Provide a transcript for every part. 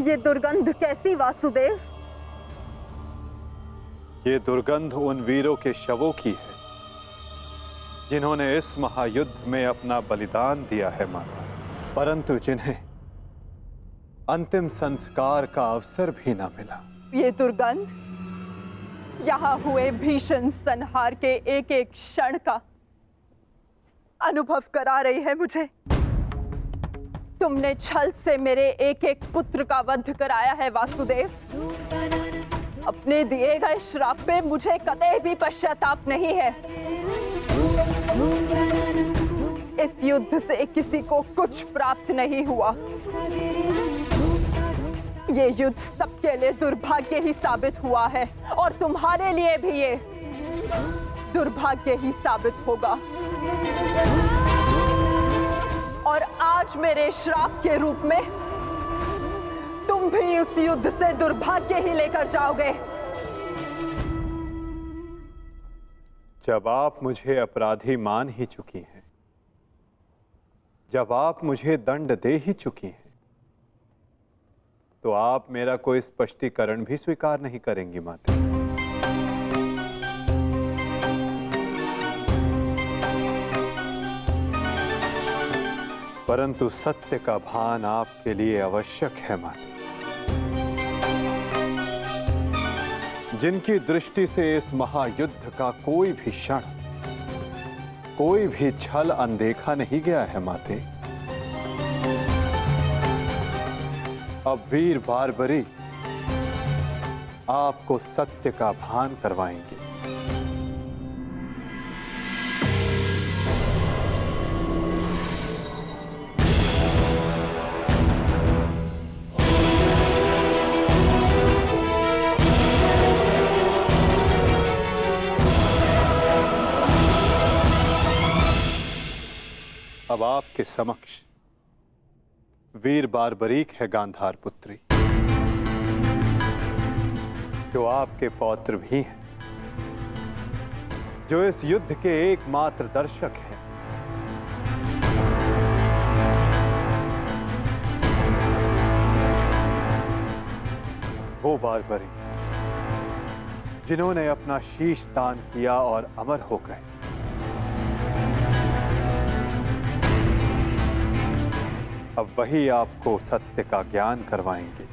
ये दुर्गंध कैसी वासुदेव? ये दुर्गंध उन वीरों के शवों की है जिन्होंने इस महायुद्ध में अपना बलिदान दिया है माता, परंतु जिन्हें अंतिम संस्कार का अवसर भी ना मिला। ये दुर्गंध यहाँ हुए भीषण संहार के एक एक क्षण का अनुभव करा रही है मुझे। तुमने छल से मेरे एक एक पुत्र का वध कराया है वासुदेव। अपने दिए गए श्राप पे मुझे कतई भी पश्चाताप नहीं है। इस युद्ध से किसी को कुछ प्राप्त नहीं हुआ। ये युद्ध सबके लिए दुर्भाग्य ही साबित हुआ है और तुम्हारे लिए भी ये दुर्भाग्य ही साबित होगा। और आज मेरे श्राप के रूप में तुम भी उस युद्ध से दुर्भाग्य ही लेकर जाओगे। जब आप मुझे अपराधी मान ही चुकी हैं, जब आप मुझे दंड दे ही चुकी हैं, तो आप मेरा कोई स्पष्टीकरण भी स्वीकार नहीं करेंगी माता। परंतु सत्य का भान आपके लिए आवश्यक है माता। जिनकी दृष्टि से इस महायुद्ध का कोई भी क्षण, कोई भी छल अनदेखा नहीं गया है माते, अब वीर बारबरी आपको सत्य का भान करवाएंगे। अब आपके समक्ष वीर बारबरीक है गांधार पुत्री, जो आपके पौत्र भी हैं, जो इस युद्ध के एकमात्र दर्शक हैं। वो बारबरी जिन्होंने अपना शीश दान किया और अमर हो गए। अब वही आपको सत्य का ज्ञान करवाएंगे।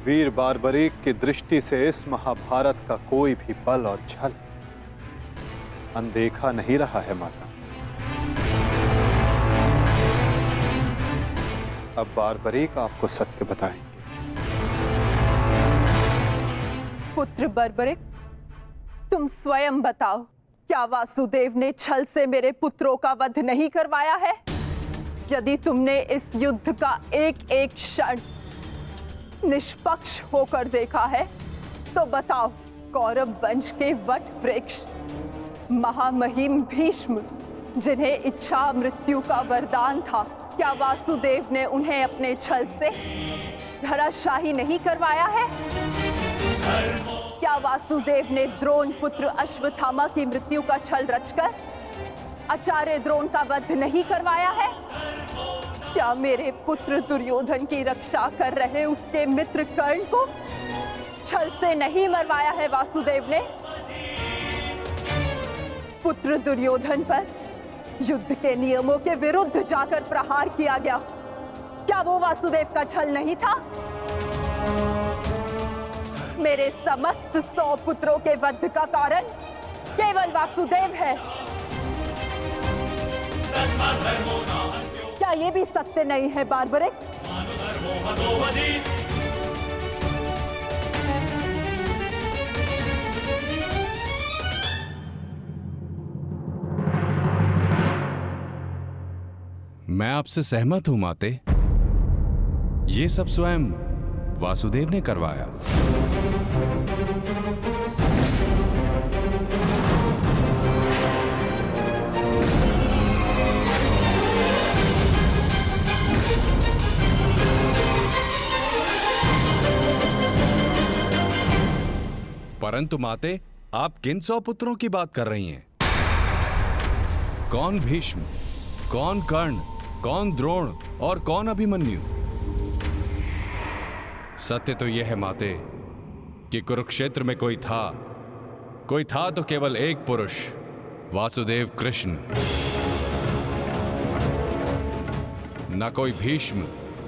वीर बारबरीक की दृष्टि से इस महाभारत का कोई भी बल और छल अनदेखा नहीं रहा है माता। अब बारबरीक आपको सत्य बताएंगे। पुत्र बर्बरिक, तुम स्वयं बताओ, क्या वासुदेव ने छल से मेरे पुत्रों का वध नहीं करवाया है? यदि तुमने इस युद्ध का एक एक क्षण निष्पक्ष होकर देखा है, तो बताओ, कौरव वंश के वट वृक्ष महामहिम भीष्म, जिन्हें इच्छा मृत्यु का वरदान था, क्या वासुदेव ने उन्हें अपने छल से धराशाही नहीं करवाया है? क्या वासुदेव ने द्रोण पुत्र अश्वत्थामा की मृत्यु का छल रचकर आचार्य द्रोण का वध नहीं करवाया है? क्या मेरे पुत्र दुर्योधन की रक्षा कर रहे उसके मित्र कर्ण को छल से नहीं मरवाया है वासुदेव ने? पुत्र दुर्योधन पर युद्ध के नियमों के विरुद्ध जाकर प्रहार किया गया, क्या वो वासुदेव का छल नहीं था? मेरे समस्त 100 पुत्रों के वध का कारण केवल वासुदेव है। क्या ये भी सत्य नहीं है बारबरिक? मैं आपसे सहमत हूं माते। ये सब स्वयं वासुदेव ने करवाया। परंतु माते, आप किन 100 पुत्रों की बात कर रही हैं? कौन भीष्म, कौन कर्ण, कौन द्रोण और कौन अभिमन्यु? सत्य तो यह है माते कि कुरुक्षेत्र में कोई था तो केवल एक पुरुष, वासुदेव कृष्ण। ना कोई भीष्म,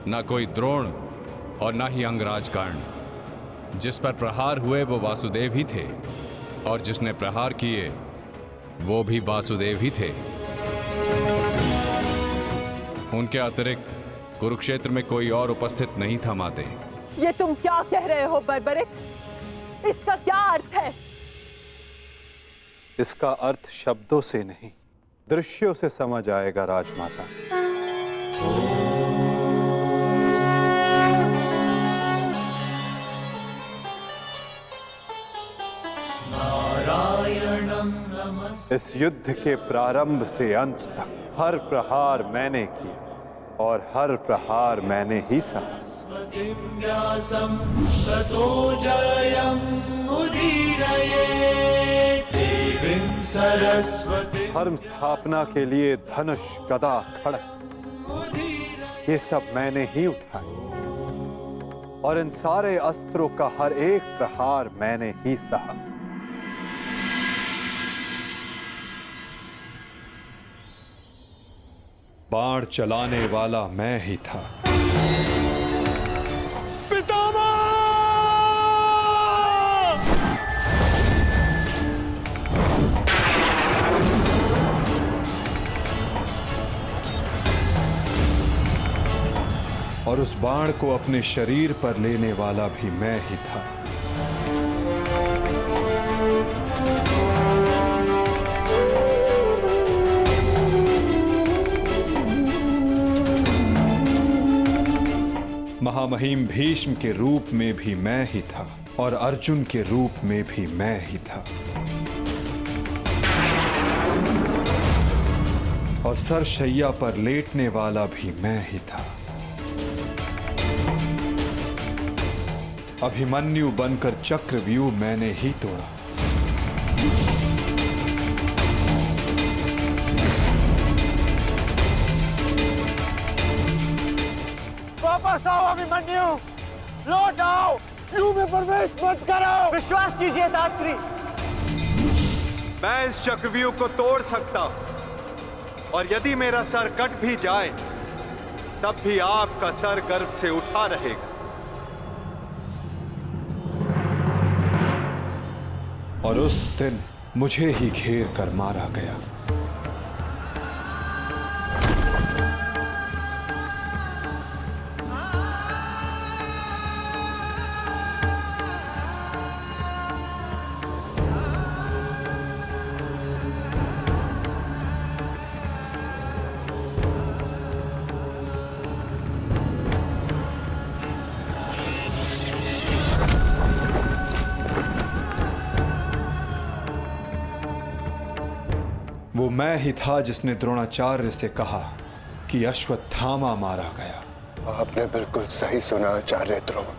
ना कोई द्रोण और ना ही अंगराज कर्ण। जिस पर प्रहार हुए वो वासुदेव ही थे, और जिसने प्रहार किए वो भी वासुदेव ही थे। उनके अतिरिक्त कुरुक्षेत्र में कोई और उपस्थित नहीं था माते। ये तुम क्या कह रहे हो बर्बरिक? इसका क्या अर्थ है? इसका अर्थ शब्दों से नहीं, दृश्यों से समझ आएगा राजमाता। इस युद्ध के प्रारंभ से अंत तक हर प्रहार मैंने किया और हर प्रहार मैंने ही सहा। धर्म स्थापना के लिए धनुष, गदा, खड्ग, ये सब मैंने ही उठाए और इन सारे अस्त्रों का हर एक प्रहार मैंने ही सहा। बाण चलाने वाला मैं ही था। और उस बाण को अपने शरीर पर लेने वाला भी मैं ही था। महामहिम भीष्म के रूप में भी मैं ही था और अर्जुन के रूप में भी मैं ही था। और सरशैया पर लेटने वाला भी मैं ही था। अभिमन्यु बनकर चक्रव्यूह मैंने ही तोड़ा। वापस आओ अभिमन्यु, लौट आओ, व्यूह में प्रवेश मत करो। विश्वास कीजिए दात्री, मैं इस चक्रव्यूह को तोड़ सकता हूं और यदि मेरा सर कट भी जाए तब भी आपका सर गर्व से उठा रहेगा। और उस दिन मुझे ही घेर कर मारा गया। वो मैं ही था जिसने द्रोणाचार्य से कहा कि अश्वत्थामा मारा गया। आपने बिल्कुल सही सुना आचार्य द्रोण।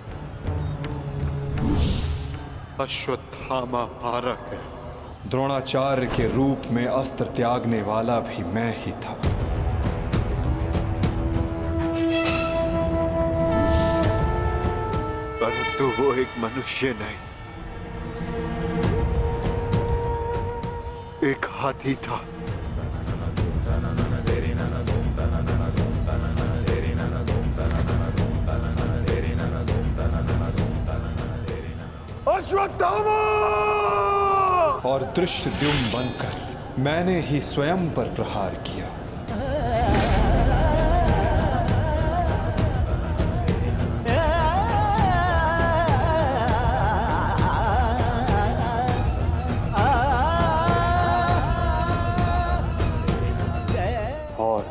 अश्वत्थामा मारा गया। द्रोणाचार्य के रूप में अस्त्र त्यागने वाला भी मैं ही था। परंतु वो एक मनुष्य नहीं, एक हाथी था। अश्वत्थामा! और धृष्टद्युम्न बनकर मैंने ही स्वयं पर प्रहार किया। और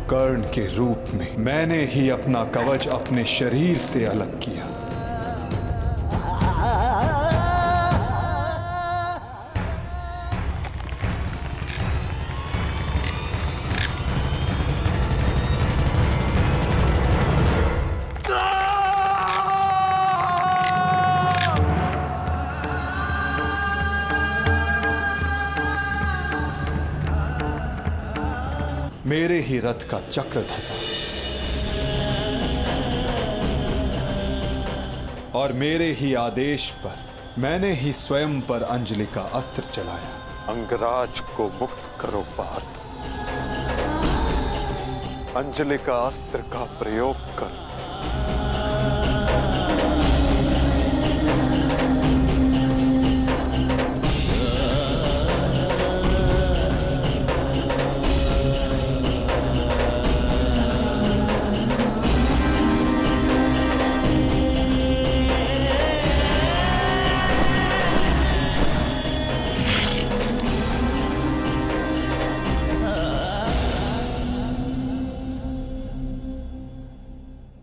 कर्ण के रूप में मैंने ही अपना कवच अपने शरीर से अलग किया। मेरे ही रथ का चक्र धसा और मेरे ही आदेश पर मैंने ही स्वयं पर अंजलि का अस्त्र चलाया। अंगराज को मुक्त करो पार्थ, अंजलि का अस्त्र का प्रयोग करो।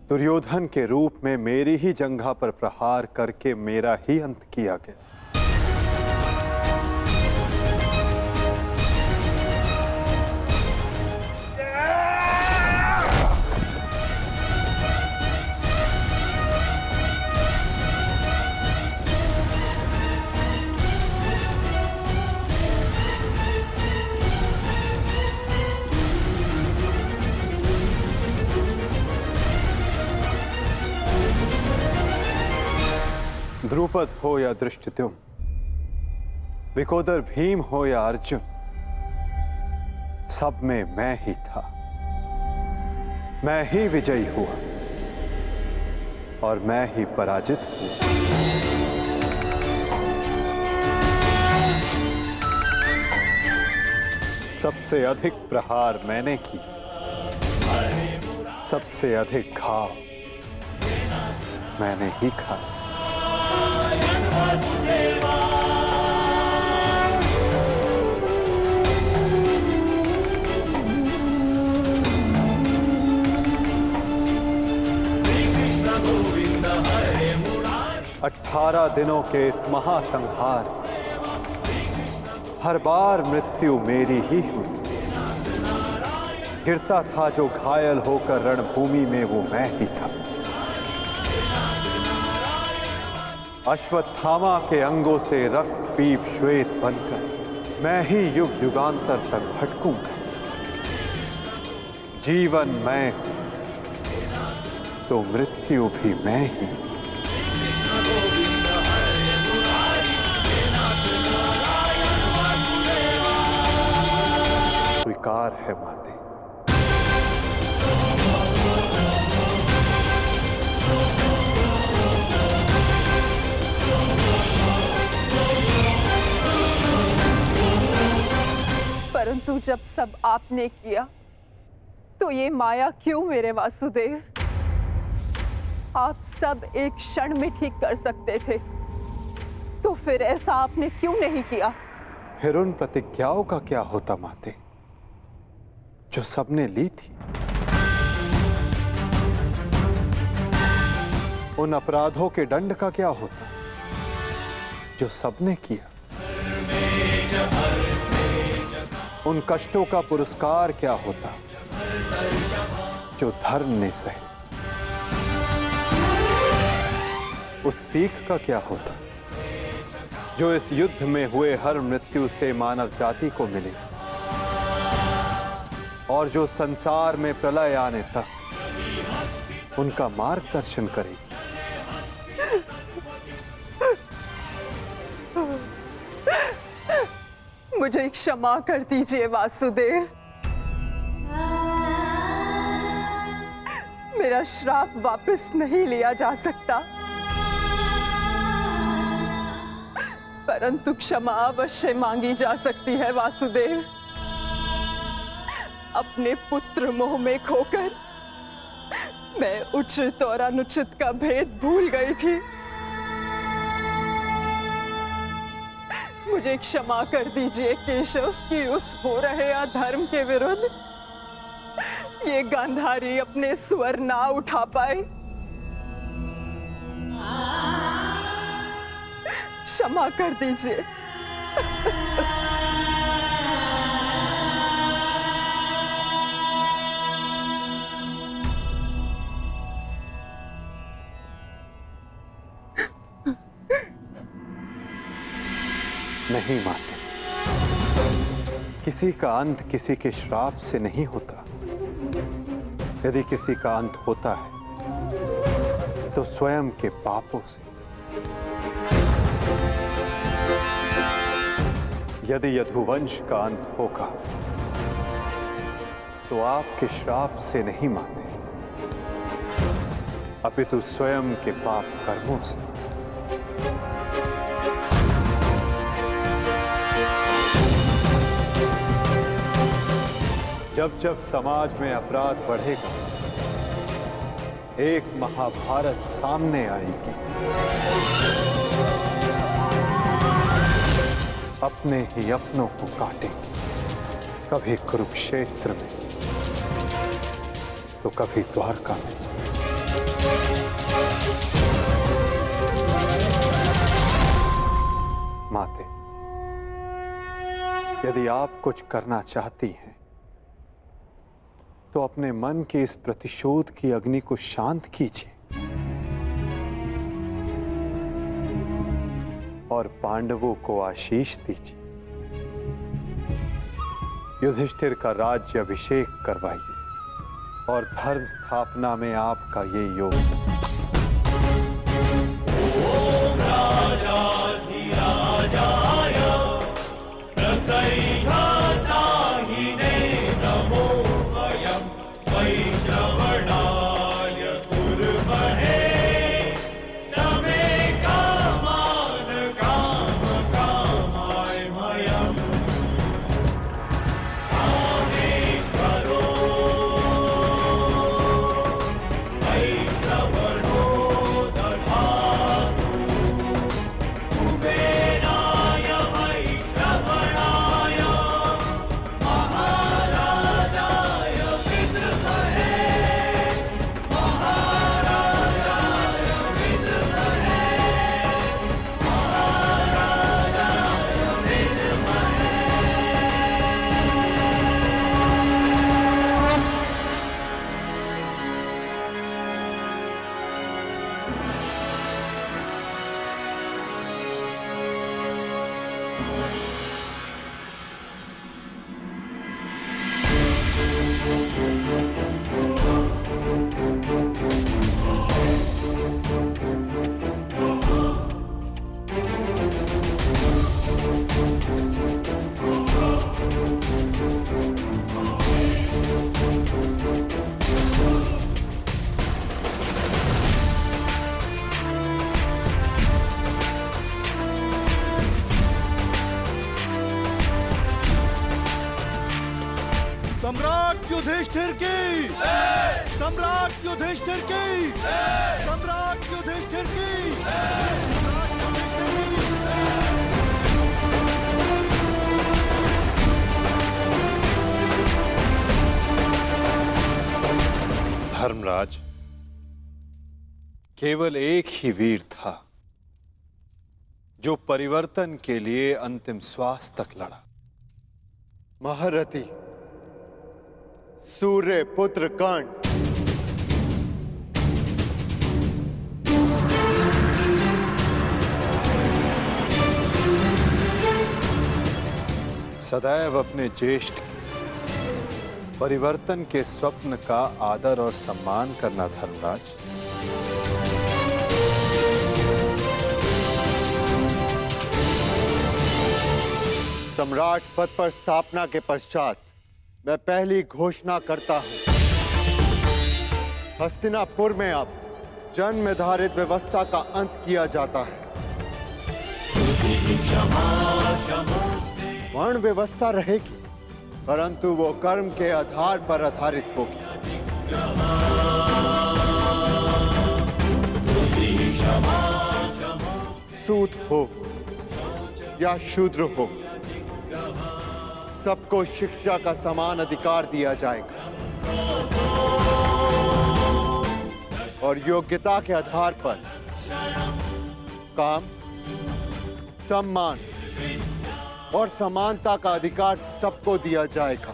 दुर्योधन के रूप में मेरी ही जंघा पर प्रहार करके मेरा ही अंत किया गया। द्रुपद हो या धृष्टद्युम्न, विकोदर भीम हो या अर्जुन, सब में मैं ही था। मैं ही विजयी हुआ और मैं ही पराजित हुआ। सबसे अधिक प्रहार मैंने की, सबसे अधिक घाव मैंने ही खाया। 18 दिनों के इस महासंहार हर बार मृत्यु मेरी ही हुई। गिरता था जो घायल होकर रणभूमि में वो मैं ही था। अश्वत्थामा के अंगों से रक्त पीप श्वेत बनकर मैं ही युग युगांतर तक भटकूंगा। जीवन मैं तो मृत्यु भी मैं ही। स्वीकार है माते। परंतु जब सब आपने किया तो ये माया क्यों मेरे वासुदेव? आप सब एक क्षण में ठीक कर सकते थे, तो फिर ऐसा आपने क्यों नहीं किया? फिर उन प्रतिज्ञाओं का क्या होता माते, जो सबने ली थी? उन अपराधों के दंड का क्या होता, जो सबने किया? उन कष्टों का पुरस्कार क्या होता, जो धर्म ने सहे? उस सीख का क्या होता, जो इस युद्ध में हुए हर मृत्यु से मानव जाति को मिले और जो संसार में प्रलय आने तक उनका मार्गदर्शन करेगी? मुझे क्षमा कर दीजिए वासुदेव। मेरा श्राप वापस नहीं लिया जा सकता, परंतु क्षमा अवश्य मांगी जा सकती है वासुदेव। अपने पुत्र मोह में खोकर मैं उचित और अनुचित का भेद भूल गई थी। मुझे क्षमा कर दीजिए केशव कि उस हो रहे अधर्म के विरुद्ध ये गांधारी अपने स्वर ना उठा पाए। क्षमा कर दीजिए। नहीं माते, किसी का अंत किसी के श्राप से नहीं होता। यदि किसी का अंत होता है तो स्वयं के पापों से। यदि यदुवंश का अंत होगा तो आपके श्राप से नहीं माते, अपितु स्वयं के पाप कर्मों से। जब जब समाज में अपराध बढ़ेगा, एक महाभारत सामने आएगी। अपने ही अपनों को काटेंगे, कभी कुरुक्षेत्र में तो कभी द्वारका में। माते, यदि आप कुछ करना चाहती हैं तो अपने मन के इस प्रतिशोध की अग्नि को शांत कीजिए और पांडवों को आशीष दीजिए। युधिष्ठिर का राज्य अभिषेक करवाइए और धर्म स्थापना में आपका ये योग। सम्राट युधिष्ठिर की, सम्राट युधिष्ठिर की, सम्राट युधिष्ठिर की। धर्मराज, केवल एक ही वीर था जो परिवर्तन के लिए अंतिम श्वास तक लड़ा। महारथी सूर्य पुत्र कर्ण। सदैव अपने ज्येष्ठ के परिवर्तन के स्वप्न का आदर और सम्मान करना धर्मराज। सम्राट पद पर स्थापना के पश्चात मैं पहली घोषणा करता हूं, हस्तिनापुर में अब जन्म आधारित व्यवस्था का अंत किया जाता है। वर्ण व्यवस्था रहेगी, परंतु वो कर्म के आधार पर आधारित होगी। सूत हो या शूद्र हो, सबको शिक्षा का समान अधिकार दिया जाएगा और योग्यता के आधार पर काम, सम्मान और समानता का अधिकार सबको दिया जाएगा।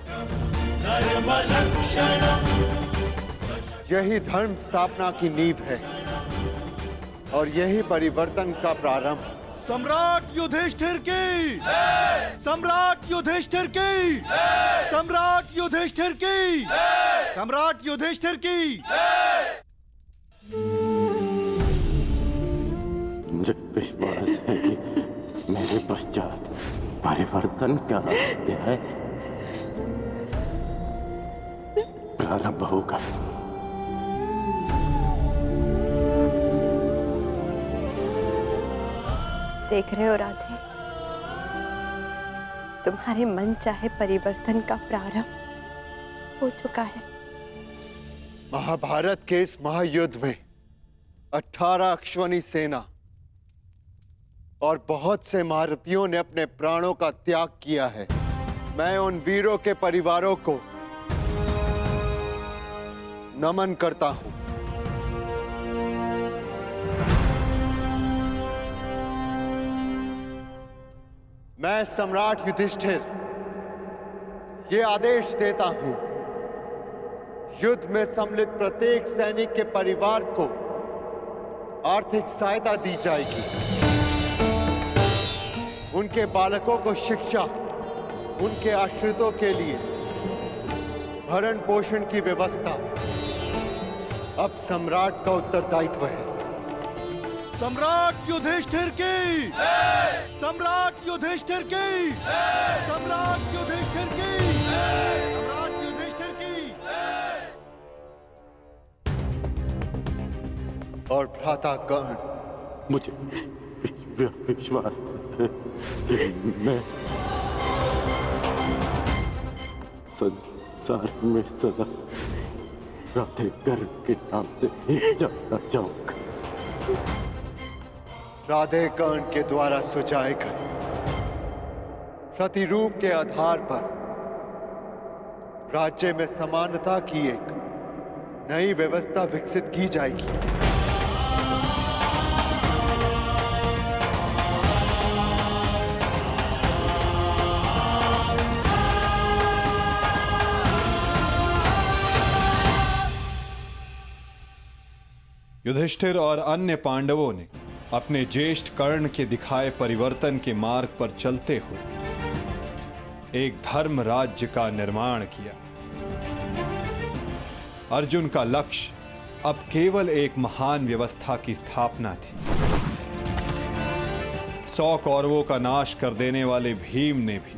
यही धर्म स्थापना की नींव है और यही परिवर्तन का प्रारंभ। सम्राट युधिष्ठिर की, सम्राट युधिष्ठिर की सम्राट युधिष्ठिर की सम्राट युधिष्ठिर की। मुझे विश्वास है कि मेरे पश्चात परिवर्तन का अध्याय प्रारंभ होगा। देख रहे हो राधे, तुम्हारे मन चाहे परिवर्तन का प्रारंभ हो चुका है। महाभारत के इस महायुद्ध में 18 अश्वनी सेना और बहुत से महारथियों ने अपने प्राणों का त्याग किया है। मैं उन वीरों के परिवारों को नमन करता हूं। मैं सम्राट युधिष्ठिर ये आदेश देता हूं, युद्ध में सम्मिलित प्रत्येक सैनिक के परिवार को आर्थिक सहायता दी जाएगी। उनके बालकों को शिक्षा, उनके आश्रितों के लिए भरण पोषण की व्यवस्था अब सम्राट का उत्तरदायित्व है। सम्राट युधिष्ठिर की सम्राट युधिष्ठिर की सम्राट युधिष्ठिर की सम्राट युधिष्ठिर की। और भ्राता कर्ण, मुझे विश्वास है कि मैं संसार में सदा राधे कर्ण के नाम से ही जाना चाहूंगा। राधे कर्ण के द्वारा सुझाए गए प्रतिरूप के आधार पर राज्य में समानता की एक नई व्यवस्था विकसित की जाएगी। युधिष्ठिर और अन्य पांडवों ने अपने ज्येष्ठ कर्ण के दिखाए परिवर्तन के मार्ग पर चलते हुए एक धर्म राज्य का निर्माण किया। अर्जुन का लक्ष्य अब केवल एक महान व्यवस्था की स्थापना थी। 100 कौरवों का नाश कर देने वाले भीम ने भी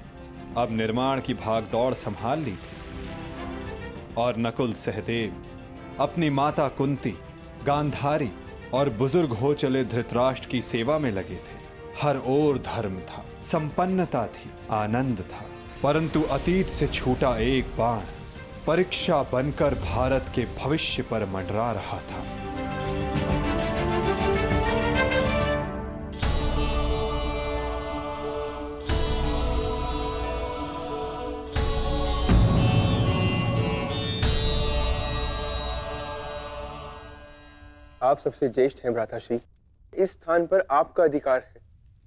अब निर्माण की भागदौड़ संभाल ली थी और नकुल सहदेव अपनी माता कुंती, गांधारी और बुजुर्ग हो चले धृतराष्ट्र की सेवा में लगे थे। हर ओर धर्म था, संपन्नता थी, आनंद था, परंतु अतीत से छूटा एक बाण परीक्षा बनकर भारत के भविष्य पर मंडरा रहा था। आप सबसे ज्येष्ठ हैं भ्राताश्री, इस स्थान पर आपका अधिकार है,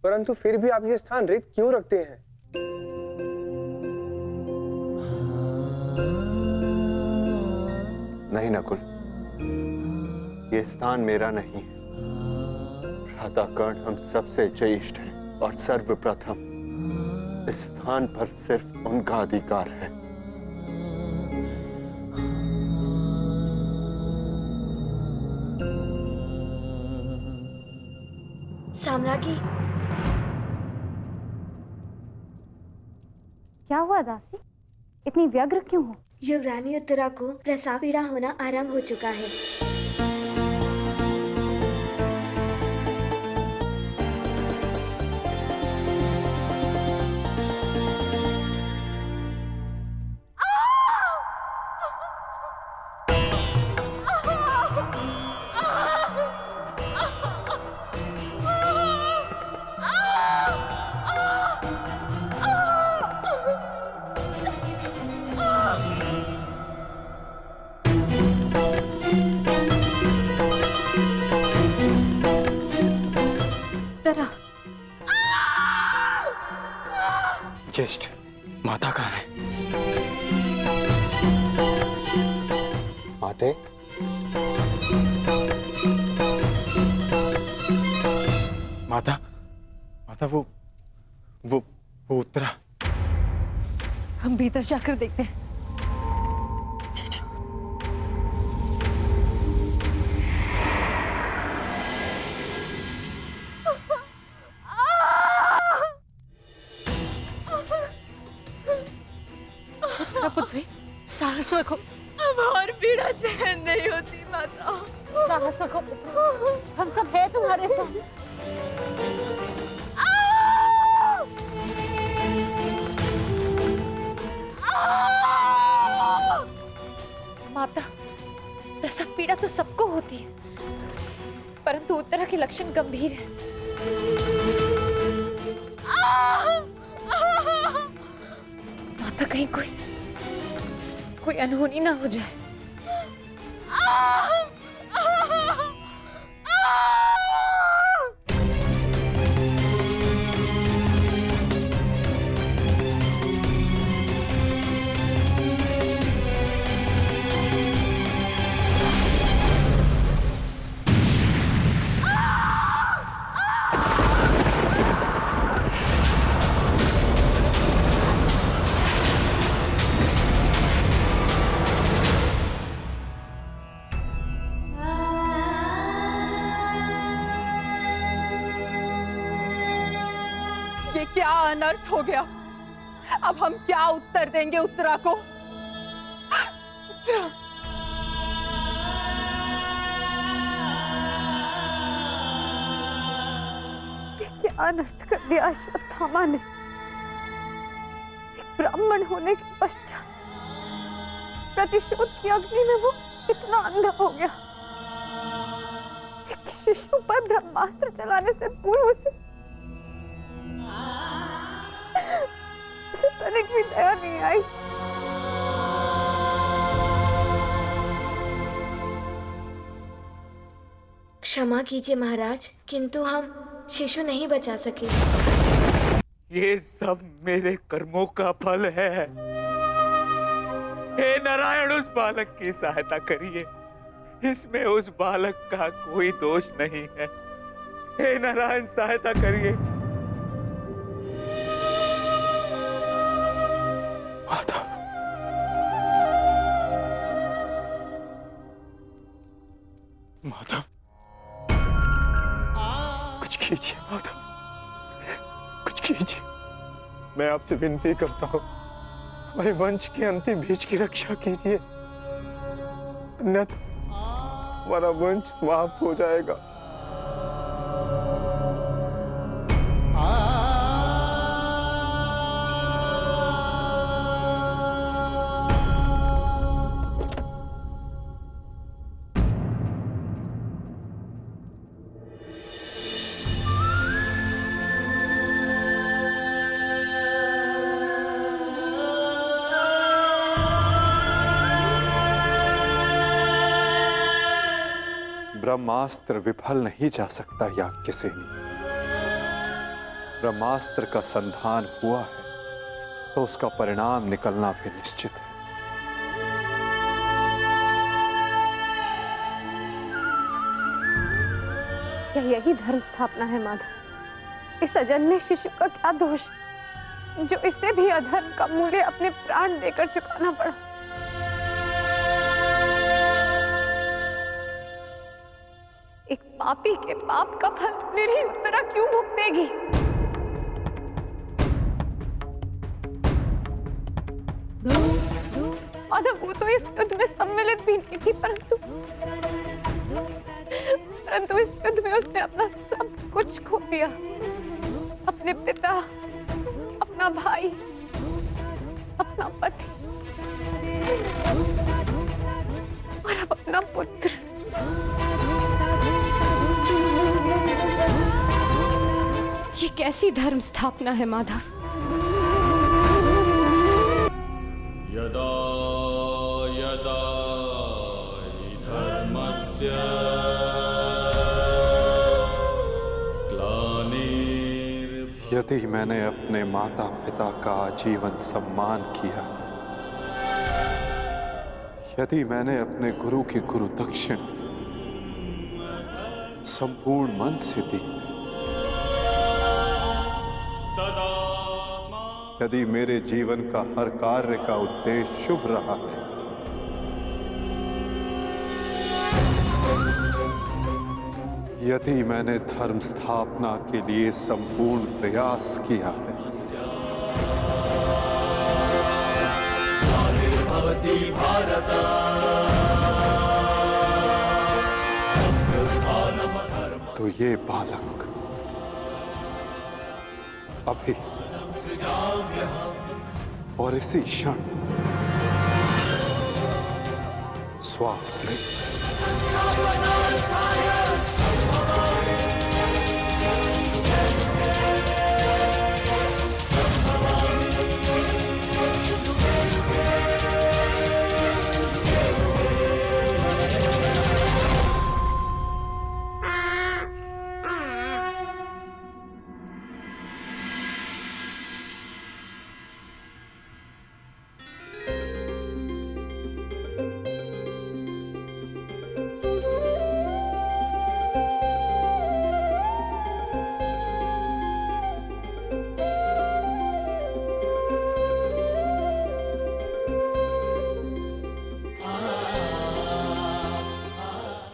परंतु फिर भी आप ये स्थान रिक्त क्यों रखते हैं? नहीं नकुल, ये स्थान मेरा नहीं है। भ्राता कर्ण हम सबसे ज्येष्ठ हैं और सर्वप्रथम इस स्थान पर सिर्फ उनका अधिकार है। साम्राज्ञी, क्या हुआ दासी? इतनी व्यग्र क्यों हो? युवरानी उत्तरा को प्रसव पीड़ा होना आरंभ हो चुका है। ज्येष्ठ, माता कहाँ है? माते, माता, माता वो उत्तरा। हम भीतर जाकर देखते हैं। जी जी। पुत्री, साहस रखो। अब और पीड़ा सहन नहीं होती माता। साहस रखो पुत्र, हम सब है तुम्हारे साथ। माता, प्रसव पीड़ा तो सबको होती है, परंतु उत्तरा के लक्षण गंभीर हैं। माता, कहीं कोई अनहोनी ना हो जाए। ये क्या अनर्थ हो गया? अब हम क्या उत्तर देंगे उत्तरा को? उत्तरा, क्या अनर्थ कर दिया अश्वत्थामा ने। एक ब्राह्मण होने के पश्चात प्रतिशोध की अग्नि में वो इतना अंधा हो गया। एक शिशु पर ब्रह्मास्त्र चलाने से पूर्व उसे तनिक भी दया नहीं आई। क्षमा कीजिए महाराज, किंतु हम शिशु नहीं बचा सके। ये सब मेरे कर्मों का फल है। हे नारायण, उस बालक की सहायता करिए। इसमें उस बालक का कोई दोष नहीं है। हे नारायण, सहायता करिए। माधव, माधव, कुछ कीजिए माधव, कुछ कीजिए। मैं आपसे विनती करता हूँ, हमारे वंश के अंतिम बीज की रक्षा कीजिए, अन्यथा हमारा वंश समाप्त हो जाएगा। ब्रह्मास्त्र विफल नहीं जा सकता याज्ञसेनी। ब्रह्मास्त्र का संधान हुआ है तो उसका परिणाम निकलना भी निश्चित है। क्या यही धर्म स्थापना है माधव? इस अजन्मे शिशु का क्या दोष जो इससे भी अधर्म का मूल्य अपने प्राण देकर चुकाना पड़ा? एक पापी के पाप का फल निरीह उत्तरा क्यों भुगतेगी? माधव, वो तो इस युद्ध में सम्मिलित भी नहीं थी, परंतु इस युद्ध में उसने अपना सब कुछ खो दिया। अपने पिता, अपना भाई, अपना पति और अब अपना पुत्र। ये कैसी धर्म स्थापना है माधव? यदा यदा हि धर्मस्य यदि मैंने अपने माता पिता का आजीवन सम्मान किया, यदि मैंने अपने गुरु की गुरु दक्षिण संपूर्ण मन से दी, यदि मेरे जीवन का हर कार्य का उद्देश्य शुभ रहा है, यदि मैंने धर्म स्थापना के लिए संपूर्ण प्रयास किया है, तो ये बालक अभी और इसी क्षण श्वास ले।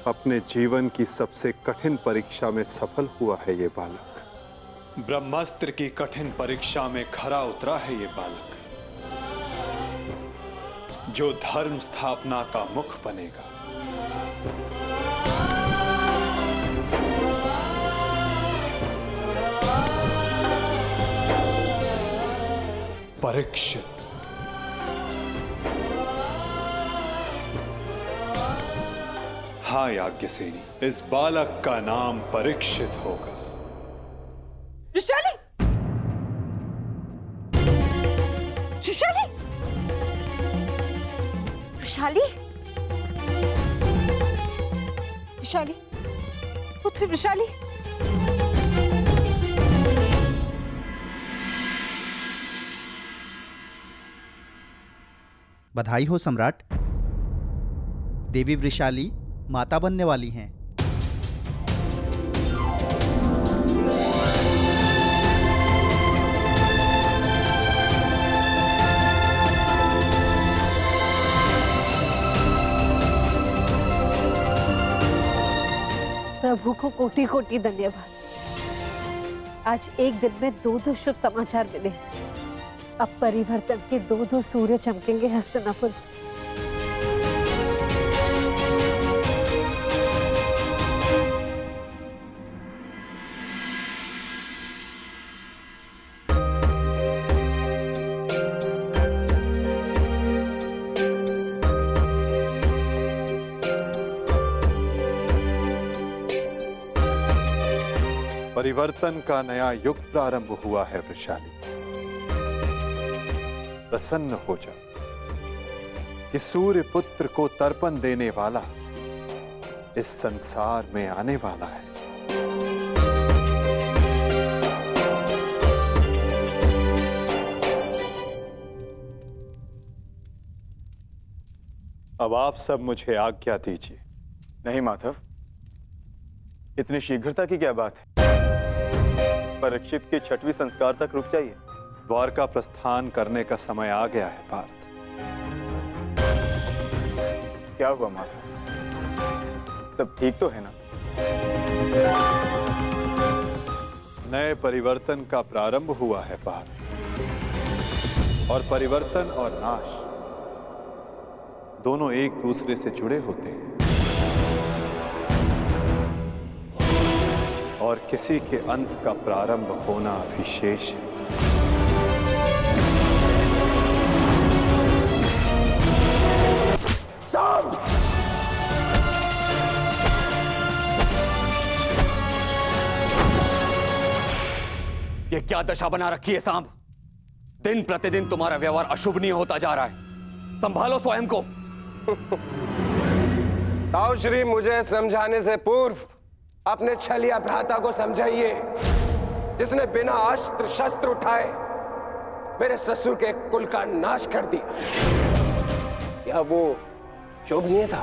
अपने जीवन की सबसे कठिन परीक्षा में सफल हुआ है ये बालक। ब्रह्मास्त्र की कठिन परीक्षा में खरा उतरा है ये बालक, जो धर्म स्थापना का मुख बनेगा। परीक्षित। हाँ याज्ञसेनी, इस बालक का नाम परीक्षित होगा। विशाली! विशाली! विशाली, विशाली, पुत्री विशाली। बधाई हो सम्राट। देवी वृषाली माता बनने वाली हैं। प्रभु को कोटि कोटि धन्यवाद। आज एक दिन में दो शुभ समाचार मिले। अब परिवर्तन के दो सूर्य चमकेंगे हस्तिनापुर। परिवर्तन का नया युग प्रारंभ हुआ है वृषाली। प्रसन्न हो जा कि सूर्य पुत्र को तर्पण देने वाला इस संसार में आने वाला है। अब आप सब मुझे आज्ञा दीजिए। नहीं माधव, इतनी शीघ्रता की क्या बात है? परीक्षित के 6वें संस्कार तक रुक जाइए। द्वारका प्रस्थान करने का समय आ गया है पार्थ। क्या हुआ माधव, सब ठीक तो है ना? नए परिवर्तन का प्रारंभ हुआ है पार्थ, और परिवर्तन और नाश दोनों एक दूसरे से जुड़े होते हैं, और किसी के अंत का प्रारंभ होना भी शेष है। सांब! ये क्या दशा बना रखी है सांब? दिन प्रतिदिन तुम्हारा व्यवहार अशुभनीय होता जा रहा है। संभालो स्वयं को। ताऊ श्री, मुझे समझाने से पूर्व अपने छलिया भ्राता को समझाइए, जिसने बिना अस्त्र शस्त्र उठाए मेरे ससुर के कुल का नाश कर दिया। क्या वो शोभनीय था?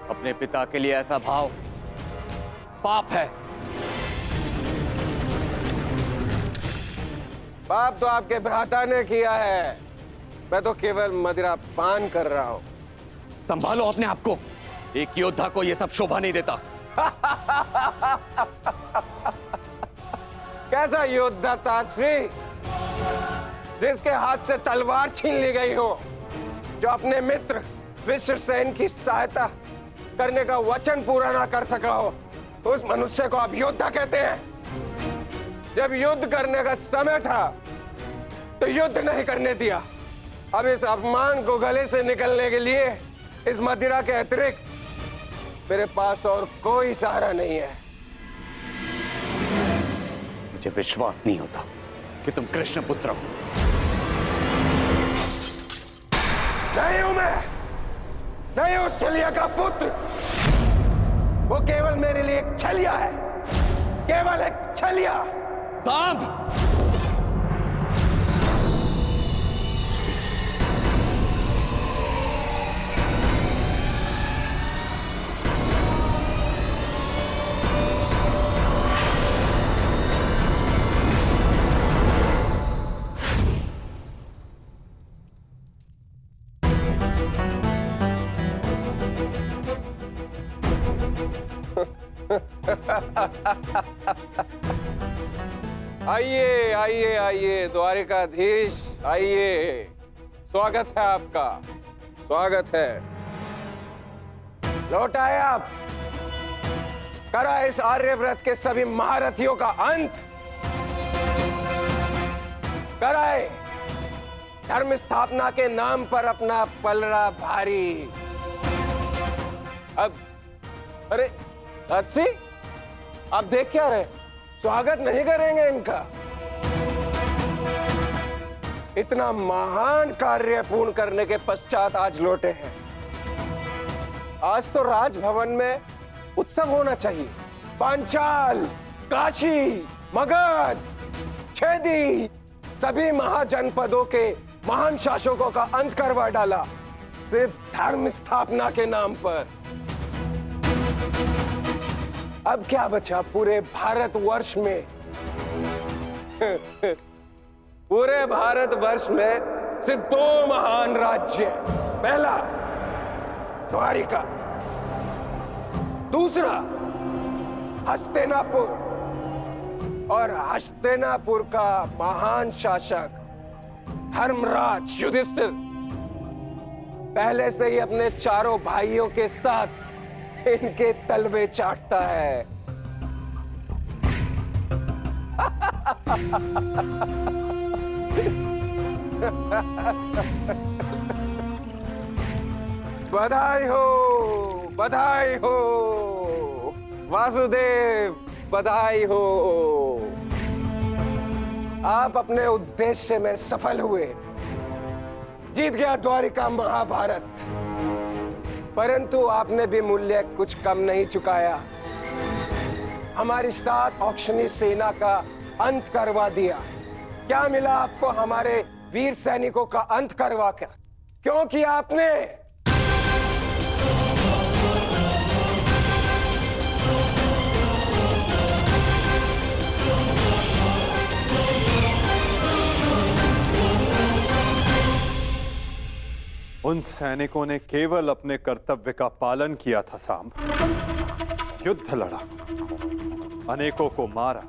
अपने पिता के लिए ऐसा भाव पाप है। पाप तो आपके भ्राता ने किया है, मैं तो केवल मदिरा पान कर रहा हूं। संभालो अपने आप को, एक योद्धा को यह सब शोभा नहीं देता। कैसा योद्धा ताजश्री, जिसके हाथ से तलवार छीन ली गई हो, जो अपने मित्र विश्वसेन की सहायता करने का वचन पूरा ना कर सका हो, उस मनुष्य को आप योद्धा कहते हैं। जब युद्ध करने का समय था तो युद्ध नहीं करने दिया। अब इस अपमान को गले से निकलने के लिए इस मदिरा के अतिरिक्त मेरे पास और कोई सहारा नहीं है। मुझे विश्वास नहीं होता कि तुम कृष्ण पुत्र हो। नहीं हूं मैं, नहीं हूं छलिया का पुत्र। वो केवल मेरे लिए एक छलिया है, केवल एक छलिया। सांब! आइए आइए आइए द्वारिकाधीश, आइए। स्वागत है आपका, स्वागत है। लौट आए आप। करा इस आर्यव्रत के सभी महारथियों का अंत। कराए धर्म स्थापना के नाम पर अपना पलड़ा भारी। अब अरे अच्छी, आप देख क्या रहे, स्वागत नहीं करेंगे इनका? इतना महान कार्य पूर्ण करने के पश्चात आज लौटे हैं। आज तो राजभवन में उत्सव होना चाहिए। पांचाल, काशी, मगध, छेदी, सभी महाजनपदों के महान शासकों का अंत करवा डाला, सिर्फ धर्म स्थापना के नाम पर। अब क्या बचा पूरे भारतवर्ष में? पूरे भारतवर्ष में सिर्फ दो महान राज्य। पहला द्वारिका, दूसरा हस्तिनापुर। और हस्तिनापुर का महान शासक धर्मराज युधिष्ठिर पहले से ही अपने चारों भाइयों के साथ इनके तलवे चाटता है। बधाई हो, बधाई हो वासुदेव, बधाई हो। आप अपने उद्देश्य में सफल हुए। जीत गया द्वारिका महाभारत, परंतु आपने भी मूल्य कुछ कम नहीं चुकाया। हमारी 7 औक्षणी सेना का अंत करवा दिया। क्या मिला आपको हमारे वीर सैनिकों का अंत करवाकर? क्यों किया आपने? उन सैनिकों ने केवल अपने कर्तव्य का पालन किया था सांब। युद्ध लड़ा, अनेकों को मारा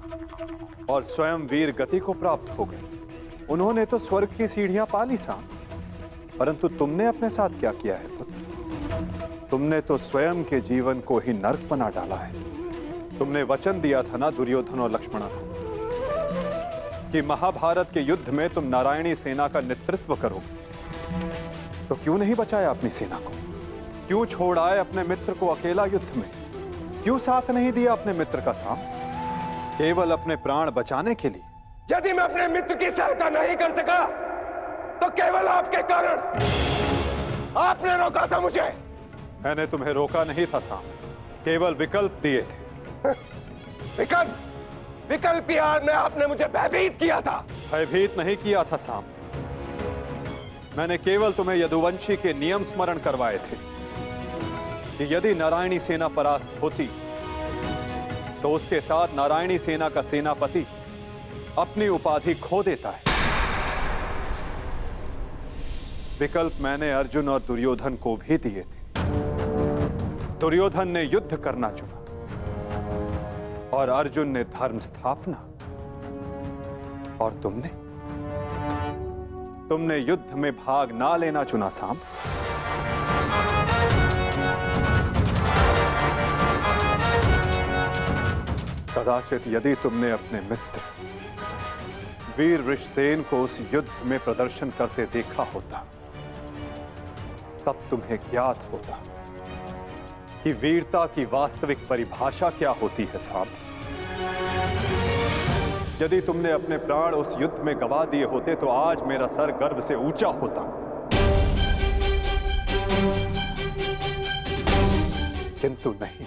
और स्वयं वीर गति को प्राप्त हो गए। उन्होंने तो स्वर्ग की सीढ़ियां पाली सांब, परंतु तुमने अपने साथ क्या किया है पुत्र? तुमने तो स्वयं के जीवन को ही नर्क बना डाला है। तुमने वचन दिया था ना दुर्योधन और लक्ष्मण को कि महाभारत के युद्ध में तुम नारायणी सेना का नेतृत्व करोगे। तो क्यों नहीं बचाया अपनी सेना को? क्यों छोड़ आए अपने मित्र को अकेला युद्ध में? क्यों साथ नहीं दिया अपने मित्र का सांब? केवल अपने प्राण बचाने के लिए? यदि मैं अपने मित्र की सहायता नहीं कर सका तो केवल आपके कारण। आपने रोका था मुझे। मैंने तुम्हें रोका नहीं था सांब, केवल विकल्प दिए थे। विकल्प? विकल्प यार में आपने मुझे भयभीत किया था। भयभीत नहीं किया था सांब, मैंने केवल तुम्हें यदुवंशी के नियम स्मरण करवाए थे कि यदि नारायणी सेना परास्त होती तो उसके साथ नारायणी सेना का सेनापति अपनी उपाधि खो देता है। विकल्प मैंने अर्जुन और दुर्योधन को भी दिए थे। दुर्योधन ने युद्ध करना चुना और अर्जुन ने धर्म स्थापना। और तुमने युद्ध में भाग ना लेना चुना सांब। कदाचित यदि तुमने अपने मित्र वीर ऋषसेन को उस युद्ध में प्रदर्शन करते देखा होता, तब तुम्हें ज्ञात होता कि वीरता की वास्तविक परिभाषा क्या होती है सांब। यदि तुमने अपने प्राण उस युद्ध में गवा दिए होते तो आज मेरा सर गर्व से ऊंचा होता। किंतु नहीं,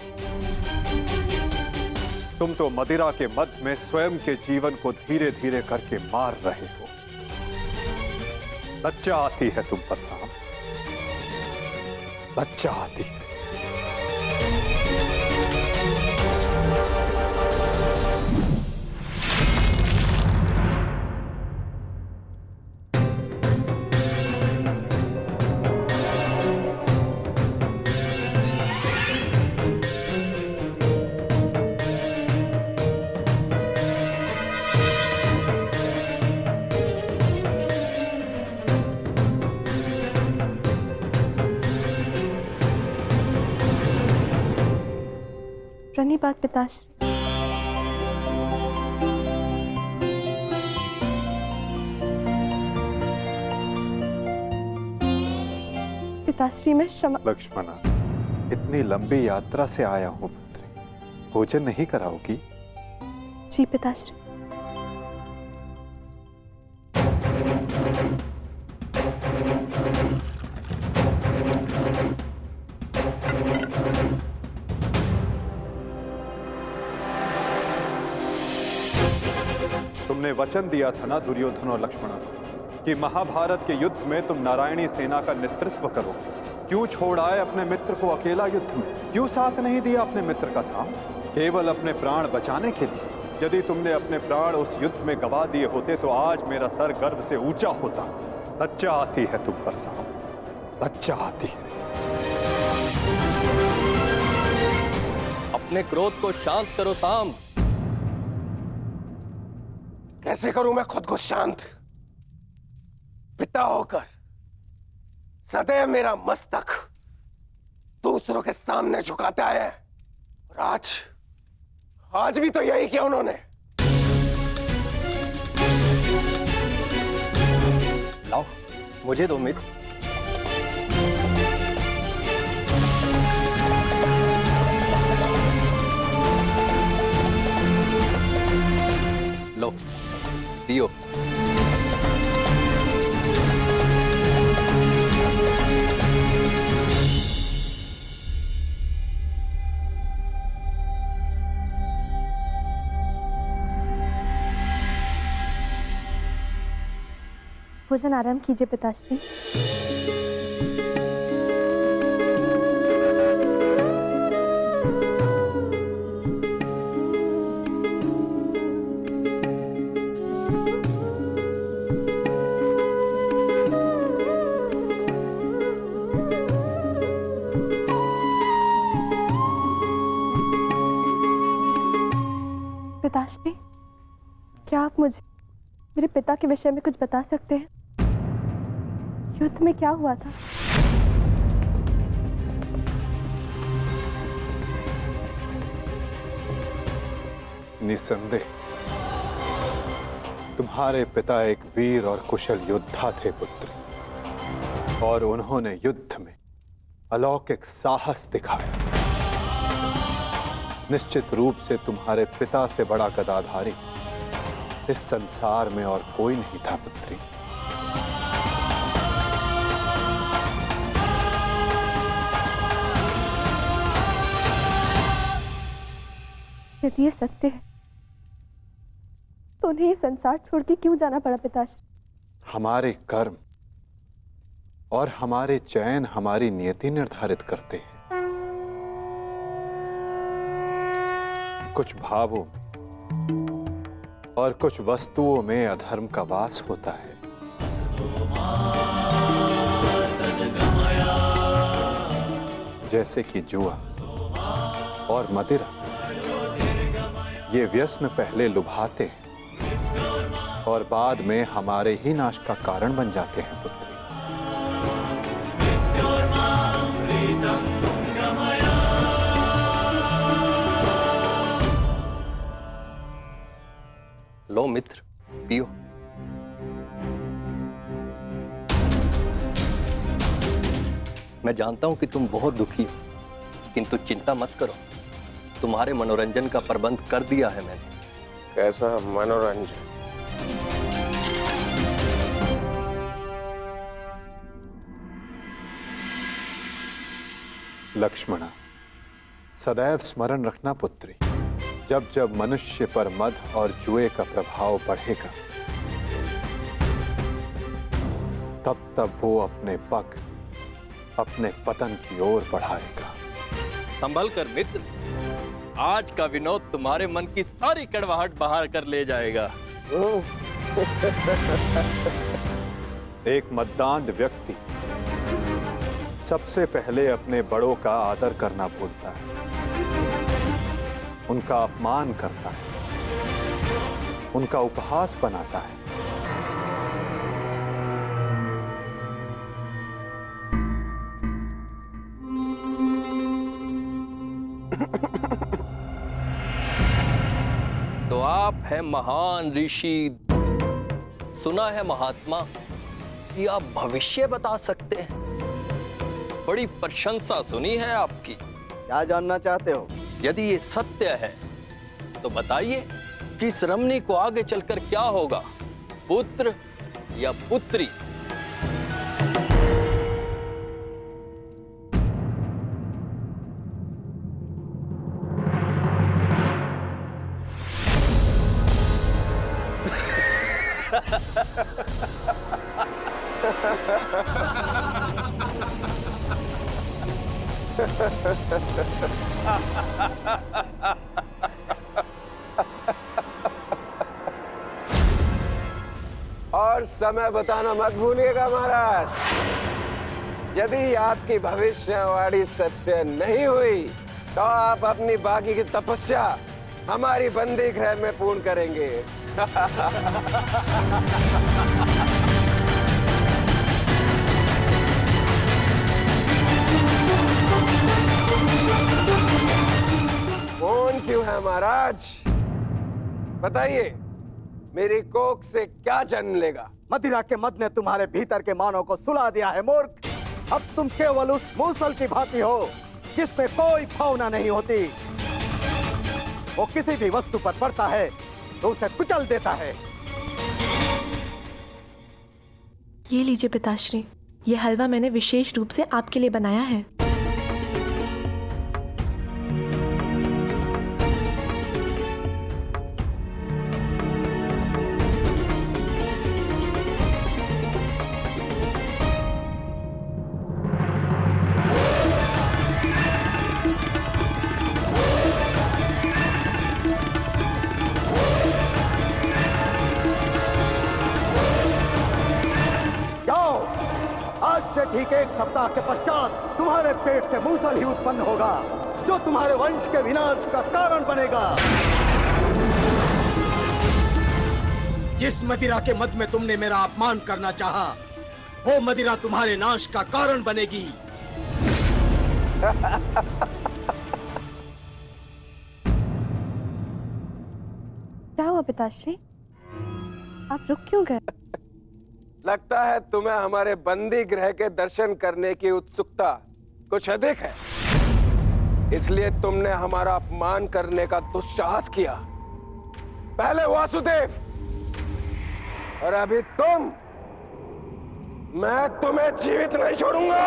तुम तो मदिरा के मध्य में स्वयं के जीवन को धीरे धीरे करके मार रहे हो। लज्जा आती है तुम पर सांब, लज्जा आती है। प्रणिपात पिताश्री। पिताश्री मैं क्षमा। लक्ष्मणा, इतनी लंबी यात्रा से आया हूं पुत्री, भोजन नहीं कराओगी? जी पिताश्री। तुमने वचन दिया था ना दुर्योधन और लक्ष्मण को कि महाभारत के युद्ध में तुम नारायणी सेना का नेतृत्व करोगे। क्यों छोड़ आए अपने मित्र को अकेला युद्ध में? क्यों साथ नहीं दिया अपने मित्र का सांब? केवल अपने प्राण बचाने के लिए। यदि तुमने अपने प्राण उस युद्ध में गवा दिए होते तो आज मेरा सर गर्व से ऊंचा होता। लज्जा आती है तुम पर सांब, लज्जा आती है। अपने क्रोध को शांत करो सांब। कैसे करूं मैं खुद को शांत? पिता होकर सदैव मेरा मस्तक दूसरों के सामने झुकाता है। और आज भी तो यही किया उन्होंने। लाओ, मुझे दो मित्र। लो, पियो। भोजन आराम कीजिए पिताश्री। पिताश्री, क्या आप मुझे मेरे पिता के विषय में कुछ बता सकते हैं? युद्ध में क्या हुआ था? निसंदेह तुम्हारे पिता एक वीर और कुशल योद्धा थे पुत्र, और उन्होंने युद्ध में अलौकिक साहस दिखाया। निश्चित रूप से तुम्हारे पिता से बड़ा गदाधारी इस संसार में और कोई नहीं था पुत्री। यदि ये सत्य है तो उन्हें ये संसार छोड़ के क्यों जाना पड़ा पिताश्री? हमारे कर्म और हमारे चयन हमारी नियति निर्धारित करते हैं। कुछ भावों में और कुछ वस्तुओं में अधर्म का वास होता है। जैसे कि जुआ और मदिरा, ये व्यसन पहले लुभाते हैं और बाद में हमारे ही नाश का कारण बन जाते हैं पुत्री। लो मित्र, पियो। मैं जानता हूं कि तुम बहुत दुखी हो, किंतु चिंता मत करो, तुम्हारे मनोरंजन का प्रबंध कर दिया है मैंने। कैसा मनोरंजन? लक्ष्मणा, सदैव स्मरण रखना पुत्री, जब जब मनुष्य पर मद और जुए का प्रभाव बढ़ेगा, तब तब वो अपने पग अपने पतन की ओर बढ़ाएगा। संभल कर मित्र, आज का विनोद तुम्हारे मन की सारी कड़वाहट बाहर कर ले जाएगा। एक मद्दांध व्यक्ति सबसे पहले अपने बड़ों का आदर करना भूलता है, उनका अपमान करता है, उनका उपहास बनाता है। तो आप हैं महान ऋषि, सुना है महात्मा कि आप भविष्य बता सकते हैं। बड़ी प्रशंसा सुनी है आपकी। क्या जानना चाहते हो? यदि ये सत्य है तो बताइए कि इस रमणी को आगे चलकर क्या होगा, पुत्र या पुत्री? और समय बताना मत भूलिएगा महाराज। यदि आपकी भविष्यवाणी सत्य नहीं हुई तो आप अपनी बाकी की तपस्या हमारी बंदी गृह में पूर्ण करेंगे। कौन क्यों है महाराज? बताइए, मेरी कोख से क्या जन्म लेगा? मदिरा के मद ने तुम्हारे भीतर के मानव को सुला दिया है मूर्ख। अब तुम केवल उस मूसल की भांति हो जिसमें कोई भावना नहीं होती। वो किसी भी वस्तु पर पड़ता है तो उसे कुचल देता है। ये लीजिए पिताश्री, ये हलवा मैंने विशेष रूप से आपके लिए बनाया है। से ठीक एक सप्ताह के पश्चात तुम्हारे पेट से मूसल ही उत्पन्न होगा जो तुम्हारे वंश के विनाश का कारण बनेगा। जिस मदिरा के मद में तुमने मेरा अपमान करना चाहा, वो मदिरा तुम्हारे नाश का कारण बनेगी। क्या हुआ पिताश्री, आप रुक क्यों गए? लगता है तुम्हें हमारे बंदी गृह के दर्शन करने की उत्सुकता कुछ अधिक है, इसलिए तुमने हमारा अपमान करने का दुस्साहस किया। पहले वासुदेव और अभी तुम। मैं तुम्हें जीवित नहीं छोड़ूंगा।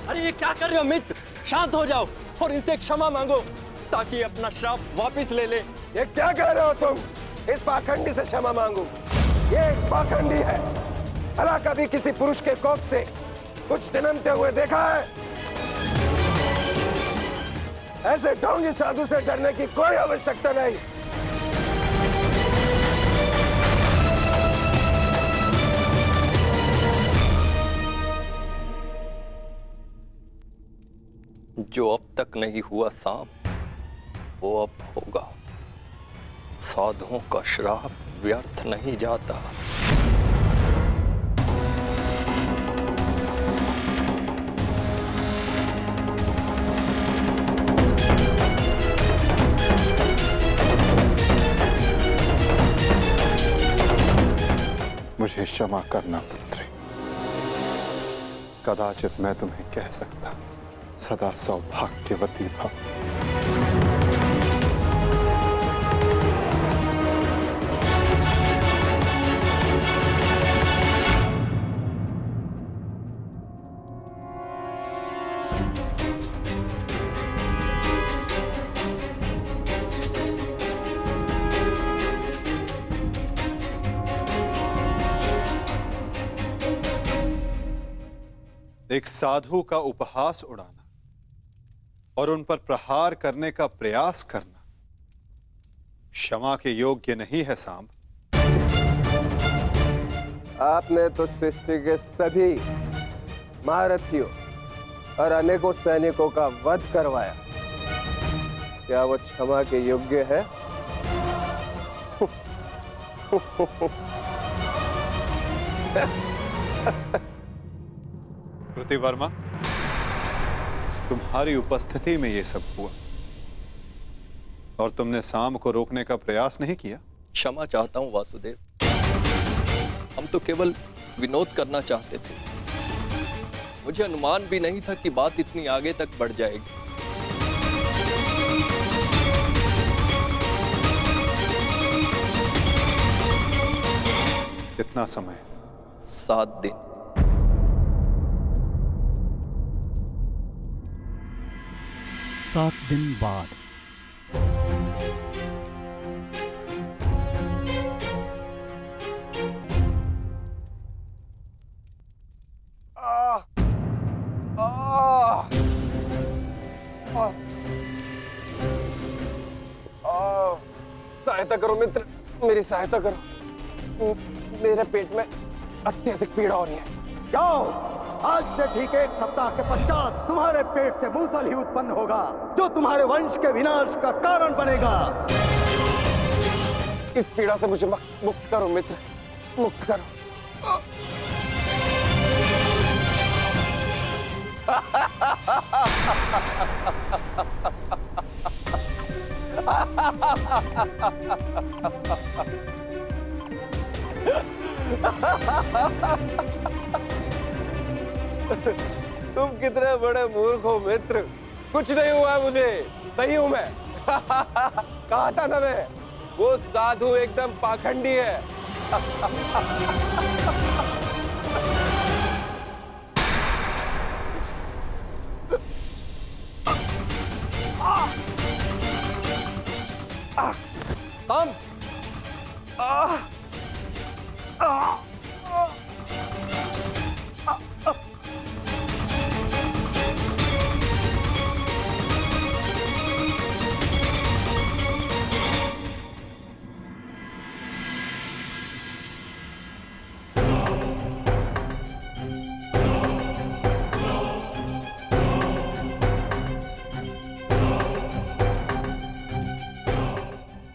अरे ये क्या कर रहे हो मित्र? शांत हो जाओ और इनसे क्षमा मांगो ताकि अपना श्राप वापस ले ले। ये क्या कह रहे हो तुम? इस पाखंडी से क्षमा मांगू? ये एक पाखंडी है। भला कभी किसी पुरुष के कोख से कुछ जन्मते हुए देखा है? ऐसे ढोंगी साधु से डरने की कोई आवश्यकता नहीं। जो अब तक नहीं हुआ साम, वो अब होगा। साधुओं का श्राप व्यर्थ नहीं जाता। मुझे क्षमा करना पुत्री। कदाचित मैं तुम्हें कह सकता सदा सौभाग्यवती भव। एक साधु का उपहास उड़ाना और उन पर प्रहार करने का प्रयास करना क्षमा के योग्य नहीं है सांब। आपने तो सृष्टि के सभी महारथियों और अनेकों सैनिकों का वध करवाया। क्या वो क्षमा के योग्य है? कृतिवर्मा, तुम्हारी उपस्थिति में यह सब हुआ और तुमने सांब को रोकने का प्रयास नहीं किया। क्षमा चाहता हूं वासुदेव, हम तो केवल विनोद करना चाहते थे। मुझे अनुमान भी नहीं था कि बात इतनी आगे तक बढ़ जाएगी। कितना समय? 7 दिन। 7 दिन बाद सहायता करो मित्र, मेरी सहायता करो। मेरे पेट में अत्यधिक पीड़ा हो रही है। जाओ, आज से ठीक 1 सप्ताह के पश्चात तुम्हारे पेट से मूसल ही उत्पन्न होगा, जो तुम्हारे वंश के विनाश का कारण बनेगा। इस पीड़ा से मुझे मुक्त करो मित्र, मुक्त करो। तुम कितने बड़े मूर्ख हो मित्र। कुछ नहीं हुआ मुझे, सही हूं मैं। कहा था ना मैं, वो साधु एकदम पाखंडी है। हम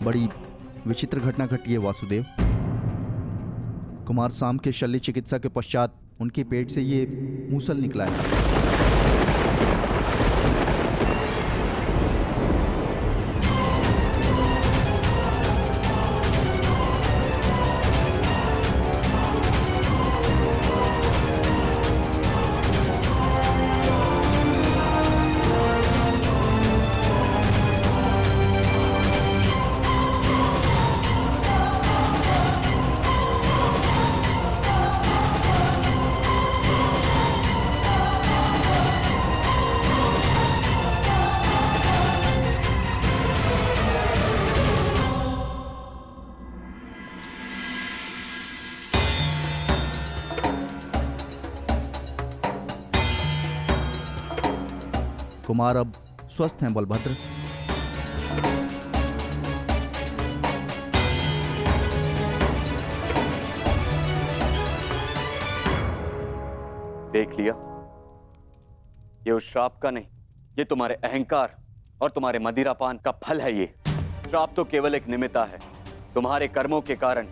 बड़ी विचित्र घटना घटी है वासुदेव। कुमार सांब के शल्य चिकित्सा के पश्चात उनके पेट से ये मूसल निकला है। कुमार अब स्वस्थ हैं बलभद्र। देख लिया, ये उस श्राप का नहीं ये तुम्हारे अहंकार और तुम्हारे मदिरापान का फल है। ये श्राप तो केवल एक निमित्ता है। तुम्हारे कर्मों के कारण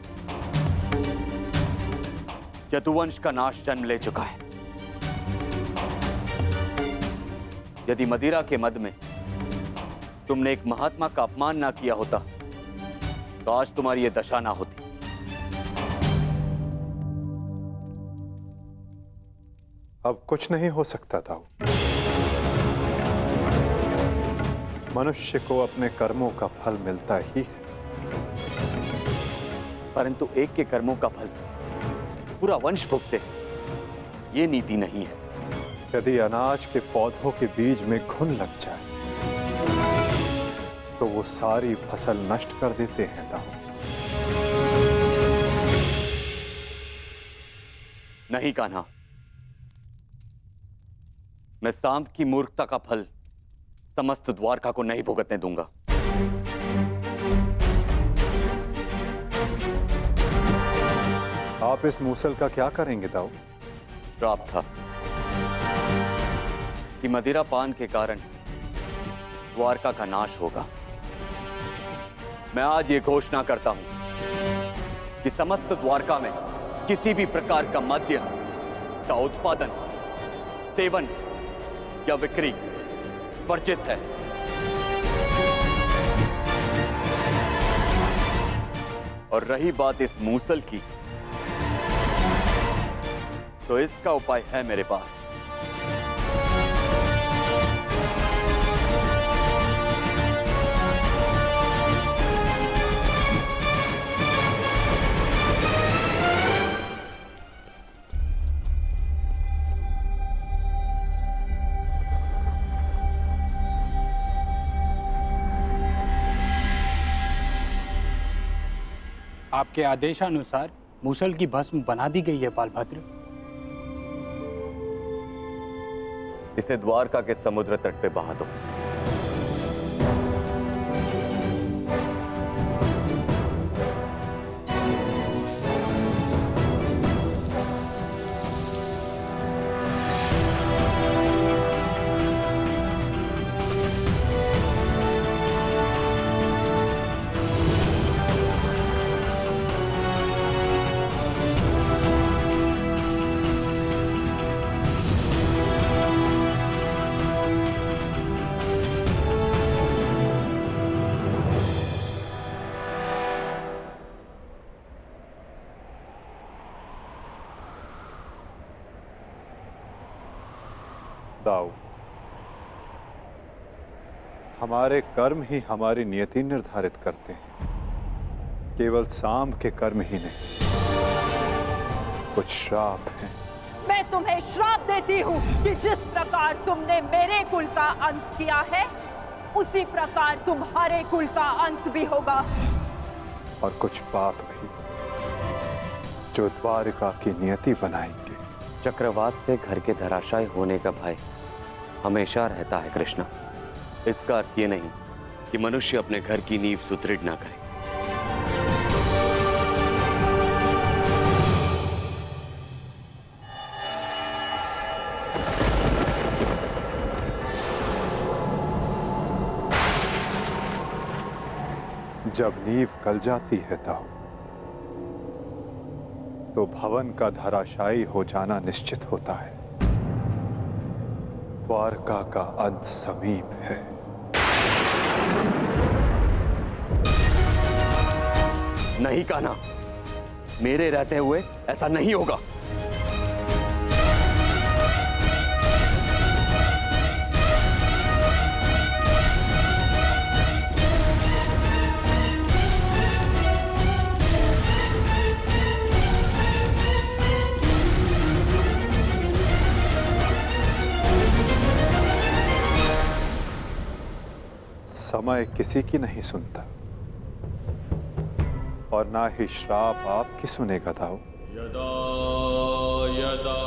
यदुवंश का नाश जन्म ले चुका है। यदि मदिरा के मद में तुमने एक महात्मा का अपमान ना किया होता तो आज तुम्हारी यह दशा ना होती। अब कुछ नहीं हो सकता था। मनुष्य को अपने कर्मों का फल मिलता ही है, परंतु एक के कर्मों का फल पूरा वंश भुगते, ये नीति नहीं है। यदि अनाज के पौधों के बीज में घुन लग जाए तो वो सारी फसल नष्ट कर देते हैं दाऊ। नहीं कान्हा, मैं सांब की मूर्खता का फल समस्त द्वारका को नहीं भुगतने दूंगा। आप इस मूसल का क्या करेंगे दाऊ? श्राप था कि मदिरा पान के कारण द्वारका का नाश होगा। मैं आज ये घोषणा करता हूं कि समस्त द्वारका में किसी भी प्रकार का मद्य का उत्पादन, सेवन या बिक्री वर्जित है। और रही बात इस मूसल की, तो इसका उपाय है मेरे पास। आपके आदेशानुसार मूसल की भस्म बना दी गई है बालभद्र। इसे द्वारका के समुद्र तट पे बहा दो। दाऊ, हमारे कर्म ही हमारी नियति निर्धारित करते हैं, केवल सांब के कर्म ही नहीं। कुछ श्राप हैं। मैं तुम्हें श्राप देती हूँ कि जिस प्रकार तुमने मेरे कुल का अंत किया है, उसी प्रकार तुम्हारे कुल का अंत भी होगा। और कुछ पाप भी जो द्वारिका की नियति बनाएंगे। चक्रवात से घर के धराशायी होने का भय हमेशा रहता है कृष्णा। इसका अर्थ ये नहीं कि मनुष्य अपने घर की नींव सुदृढ़ ना करे। जब नींव गल जाती है दाऊ, तो भवन का धराशायी हो जाना निश्चित होता है। द्वारका का अंत समीप है। नहीं कान्हा, मेरे रहते हुए ऐसा नहीं होगा। समय किसी की नहीं सुनता और ना ही श्राप आपकी सुनेगा दाऊ। यदा यदा